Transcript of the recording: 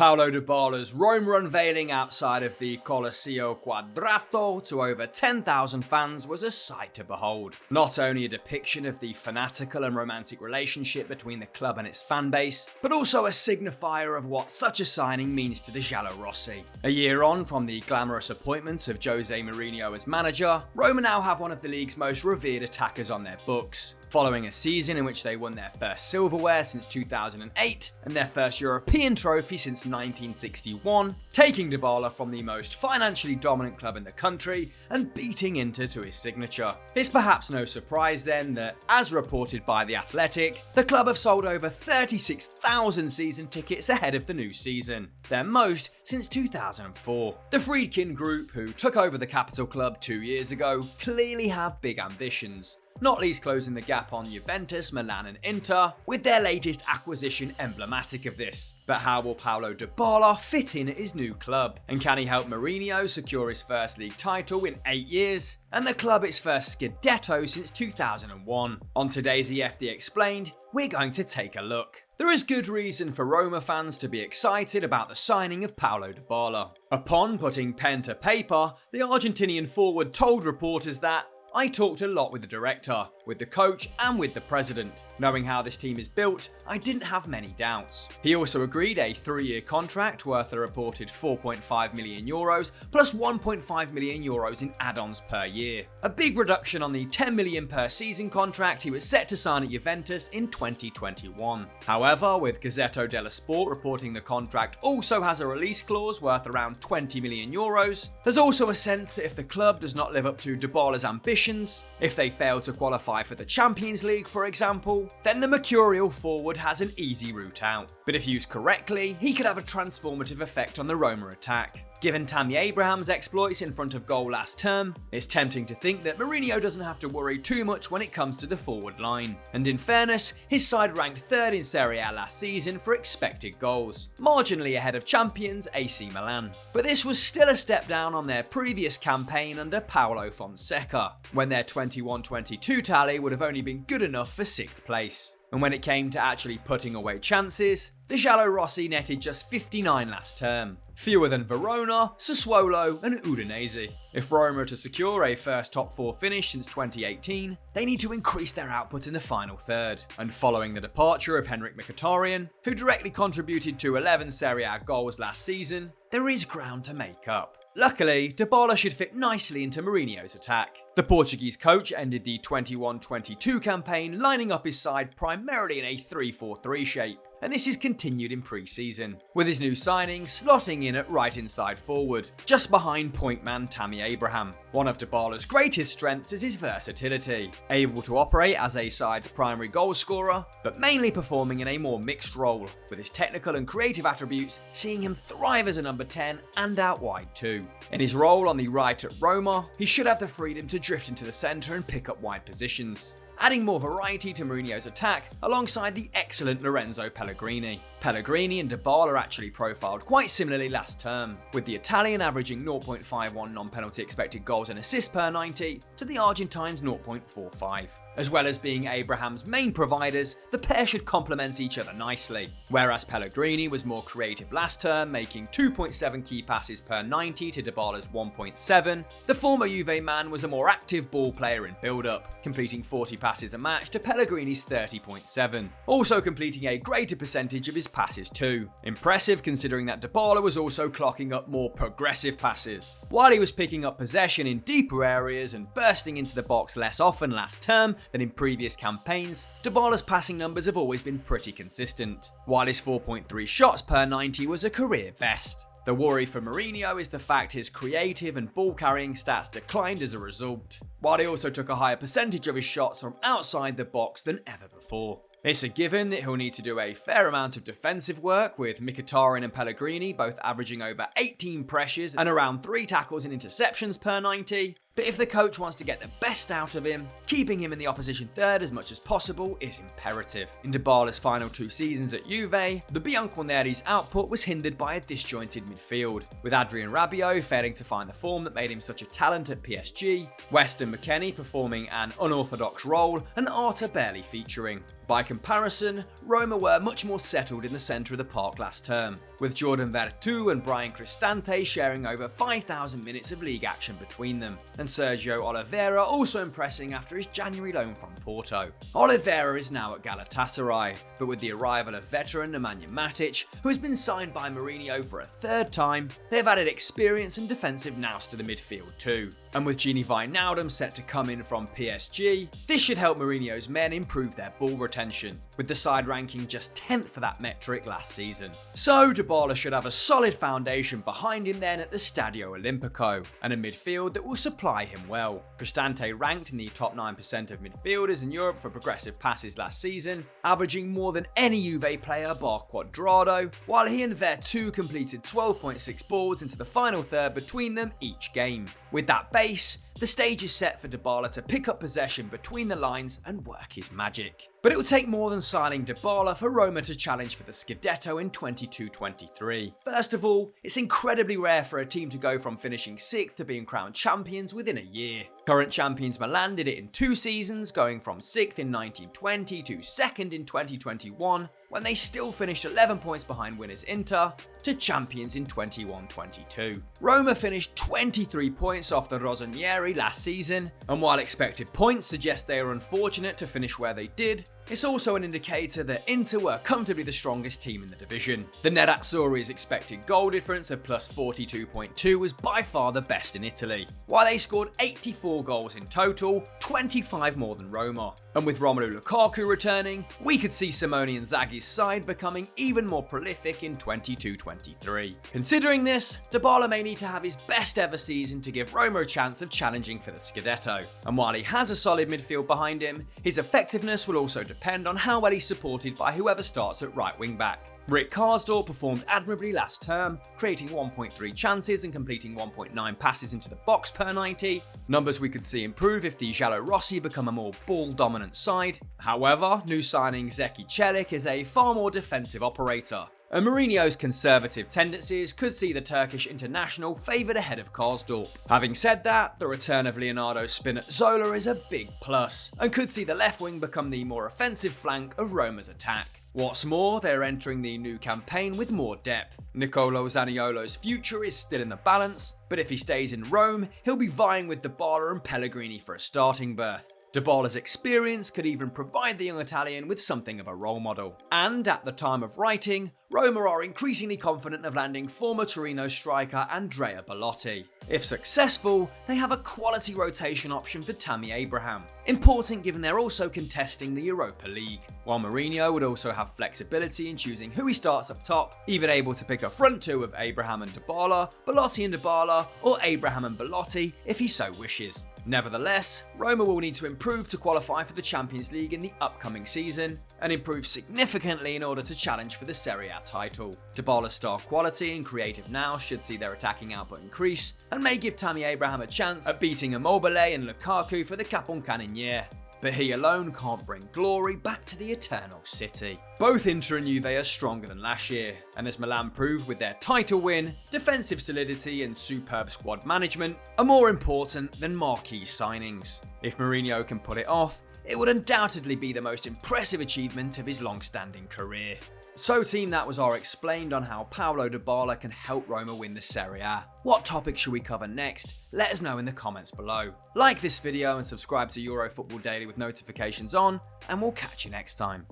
Paulo Dybala's Roma unveiling outside of the Colosseo Quadrato to over 10,000 fans was a sight to behold. Not only a depiction of the fanatical and romantic relationship between the club and its fan base, but also a signifier of what such a signing means to the Giallorossi. A year on from the glamorous appointment of José Mourinho as manager, Roma now have one of the league's most revered attackers on their books. Following a season in which they won their first silverware since 2008 and their first European trophy since 1961, taking Dybala from the most financially dominant club in the country and beating Inter to his signature. It's perhaps no surprise then that, as reported by The Athletic, the club have sold over 36,000 season tickets ahead of the new season, their most since 2004. The Friedkin Group, who took over the capital club 2 years ago, clearly have big ambitions, not least closing the gap on Juventus, Milan and Inter, with their latest acquisition emblematic of this. But how will Paulo Dybala fit in at his new club? And can he help Mourinho secure his first league title in 8 years, and the club its first Scudetto since 2001? On today's EFD Explained, we're going to take a look. There is good reason for Roma fans to be excited about the signing of Paulo Dybala. Upon putting pen to paper, the Argentinian forward told reporters that, "I talked a lot with the director, with the coach and with the president. Knowing how this team is built, I didn't have many doubts." He also agreed a 3-year contract worth a reported 4.5 million euros plus 1.5 million euros in add-ons per year. A big reduction on the 10 million per season contract he was set to sign at Juventus in 2021. However, with Gazzetta dello Sport reporting the contract also has a release clause worth around 20 million euros, there's also a sense that if the club does not live up to Dybala's ambitions, if they fail to qualify for the Champions League, for example, then the mercurial forward has an easy route out. But if used correctly, he could have a transformative effect on the Roma attack. Given Tammy Abraham's exploits in front of goal last term, it's tempting to think that Mourinho doesn't have to worry too much when it comes to the forward line. And in fairness, his side ranked 3rd in Serie A last season for expected goals, marginally ahead of champions AC Milan. But this was still a step down on their previous campaign under Paulo Fonseca, when their 21-22 tally would have only been good enough for 6th place. And when it came to actually putting away chances, the Giallorossi netted just 59 last term, fewer than Verona, Sassuolo and Udinese. If Roma are to secure a first top 4 finish since 2018, they need to increase their output in the final third. And following the departure of Henrik Mkhitaryan, who directly contributed to 11 Serie A goals last season, there is ground to make up. Luckily, Dybala should fit nicely into Mourinho's attack. The Portuguese coach ended the 21-22 campaign lining up his side primarily in a 3-4-3 shape, and this is continued in pre-season, with his new signing slotting in at right inside forward, just behind point man Tammy Abraham. One of Dybala's greatest strengths is his versatility, able to operate as a side's primary goal scorer, but mainly performing in a more mixed role, with his technical and creative attributes seeing him thrive as a number 10 and out wide too. In his role on the right at Roma, he should have the freedom to drift into the centre and pick up wide positions, adding more variety to Mourinho's attack alongside the excellent Lorenzo Pellegrini. Pellegrini and Dybala actually profiled quite similarly last term, with the Italian averaging 0.51 non-penalty expected goals and assists per 90 to the Argentines' 0.45. As well as being Abraham's main providers, the pair should complement each other nicely. Whereas Pellegrini was more creative last term, making 2.7 key passes per 90 to Dybala's 1.7, the former Juve man was a more active ball player in build-up, completing 40 passes a match to Pellegrini's 30.7, also completing a greater percentage of his passes too. Impressive considering that Dybala was also clocking up more progressive passes. While he was picking up possession in deeper areas and bursting into the box less often last term than in previous campaigns, Dybala's passing numbers have always been pretty consistent, while his 4.3 shots per 90 was a career best. The worry for Mourinho is the fact his creative and ball-carrying stats declined as a result, while he also took a higher percentage of his shots from outside the box than ever before. It's a given that he'll need to do a fair amount of defensive work, with Mkhitaryan and Pellegrini both averaging over 18 pressures and around 3 tackles and interceptions per 90. But if the coach wants to get the best out of him, keeping him in the opposition third as much as possible is imperative. In Dybala's final 2 seasons at Juve, the Bianconeri's output was hindered by a disjointed midfield, with Adrien Rabiot failing to find the form that made him such a talent at PSG, Weston McKennie performing an unorthodox role, and Arta barely featuring. By comparison, Roma were much more settled in the centre of the park last term, with Jordan Veretout and Brian Cristante sharing over 5,000 minutes of league action between them, and Sergio Oliveira also impressing after his January loan from Porto. Oliveira is now at Galatasaray, but with the arrival of veteran Nemanja Matic, who has been signed by Mourinho for a third time, they've added experience and defensive nous to the midfield too. And with Gini Wijnaldum set to come in from PSG, this should help Mourinho's men improve their ball retention, with the side ranking just 10th for that metric last season. So Dybala should have a solid foundation behind him then at the Stadio Olimpico, and a midfield that will supply him well. Cristante ranked in the top 9% of midfielders in Europe for progressive passes last season, averaging more than any Juve player bar Quadrado, while he and Veretout completed 12.6 balls into the final third between them each game. With that base, the stage is set for Dybala to pick up possession between the lines and work his magic. But it will take more than signing Dybala for Roma to challenge for the Scudetto in 22-23. First of all, it's incredibly rare for a team to go from finishing 6th to being crowned champions within a year. Current champions Milan did it in 2 seasons, going from 6th in 1920 to 2nd in 2021, when they still finished 11 points behind winners Inter, to champions in 21-22. Roma finished 23 points off the Rossoneri last season, and while expected points suggest they are unfortunate to finish where they did, it's also an indicator that Inter were comfortably the strongest team in the division. The Nerazzurri's expected goal difference of plus 42.2 was by far the best in Italy, while they scored 84 goals in total, 25 more than Roma. And with Romelu Lukaku returning, we could see Simone Inzaghi's side becoming even more prolific in 22-23. Considering this, Dybala may need to have his best ever season to give Roma a chance of challenging for the Scudetto. And while he has a solid midfield behind him, his effectiveness will also depend on how well he's supported by whoever starts at right wing back. Rick Karsdorp performed admirably last term, creating 1.3 chances and completing 1.9 passes into the box per 90, numbers we could see improve if the Giallorossi become a more ball-dominant side. However, new signing Zeki Çelik is a far more defensive operator, and Mourinho's conservative tendencies could see the Turkish international favoured ahead of Karsdorp. Having said that, the return of Leonardo Spinazzola is a big plus, and could see the left wing become the more offensive flank of Roma's attack. What's more, they're entering the new campaign with more depth. Nicolo Zaniolo's future is still in the balance, but if he stays in Rome, he'll be vying with Dybala and Pellegrini for a starting berth. Dybala's experience could even provide the young Italian with something of a role model. And at the time of writing, Roma are increasingly confident of landing former Torino striker Andrea Bellotti. If successful, they have a quality rotation option for Tammy Abraham, important given they're also contesting the Europa League, while Mourinho would also have flexibility in choosing who he starts up top, even able to pick a front two of Abraham and Dybala, Bellotti and Dybala, or Abraham and Bellotti if he so wishes. Nevertheless, Roma will need to improve to qualify for the Champions League in the upcoming season, and improve significantly in order to challenge for the Serie A title. Dybala's star quality and creative now should see their attacking output increase, and may give Tammy Abraham a chance at beating Immobile and Lukaku for the Capocannoniere. But he alone can't bring glory back to the Eternal City. Both Inter and Juve are stronger than last year, and as Milan proved with their title win, defensive solidity and superb squad management are more important than marquee signings. If Mourinho can pull it off, it would undoubtedly be the most impressive achievement of his long-standing career. So team, that was our explained on how Paulo Dybala can help Roma win the Serie A. What topic should we cover next? Let us know in the comments below. Like this video and subscribe to Euro Football Daily with notifications on, and we'll catch you next time.